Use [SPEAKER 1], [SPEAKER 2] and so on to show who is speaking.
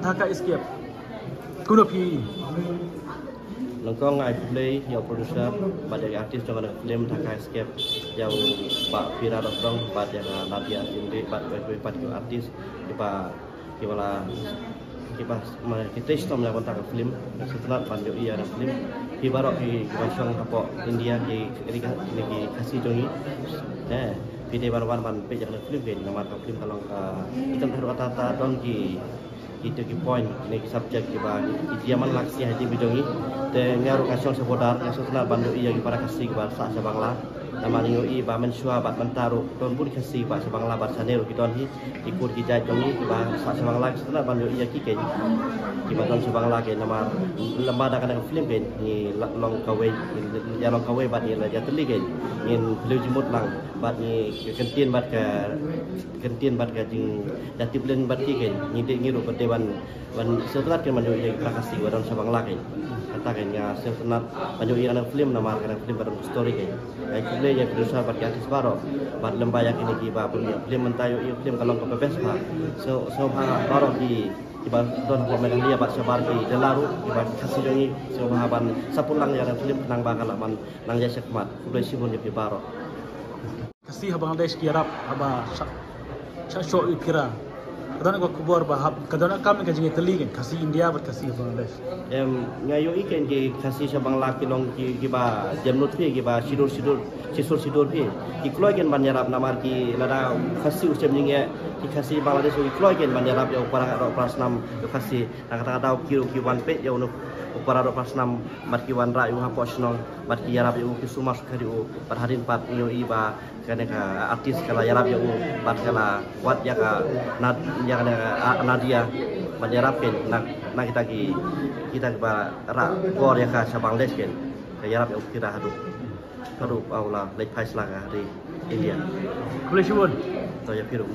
[SPEAKER 1] Thaka escape. Kuno pi.
[SPEAKER 2] Lengkong I play your producer, but the artist jangan film Thaka escape yang Pak Vira Dotong, but yang Nadia Sindri, but your artist kita istom yang kontak film setelah panjang iya film hibarok di kawasan apa India di kasih jongi video baru-baru pan pejak film kan nama film kalau kita perlu kata don itu point ini subjek kita diaman laksi haji bijongi dan ngaruh kasih sepodar yang setelah panjang iya para kasih kepada sahaja bangla nama nioi ba mensua bat mentaru don pun kasih ba sebangla bat sanero kita ni ikut kita jongi ba sebangla setelah panjang iya kiken kita don sebangla ke nama lembaga kan film kan ni long kawai ya long kawai bat ni la jatli kan in beliau jemut lang bat ni kentien bat ke jing jati belen bat kiken ni de ngiru perdewan wan setelah kan panjang iya prakasi don sebangla kan katakan ya setelah panjang iya film nama kan film baru story kan yang berusaha pada artis baru, pada lembaga ini kita punya film mentayu film kalau kau bebas pak, so baru di don komen dia pak sebar di delaru kita kasih jongi so bahan sapulang yang film nang bakal aman nang jasa kemat, boleh sibun di baru.
[SPEAKER 1] Kasih abang des kirap abah show kira. Kadang aku kubur bahab, kadang kami kajian teli kan kasih India berkasih abang des.
[SPEAKER 2] Ngayo ikan kasih sabang laki long kita jamnut pi kita sidur pi ikloy kan banjarap namar ki lada kasih usem nyinge kasih Bangladesh ikloy kan banjarap ya upara prasnam kasih kata-kata kiwan pe ya untuk upara prasnam marki wan ra yu haposnong marki yarap yu kisumas kariu perharin pat yo iba kana ka artis kala yarap yu pat kala wat ya ka Nadia banjarapin nak kita ba ra gor ya ka sabang lesken ka yarap yu kira hadup aula lek pais la di India.
[SPEAKER 1] Boleh sibun.
[SPEAKER 2] To ya piru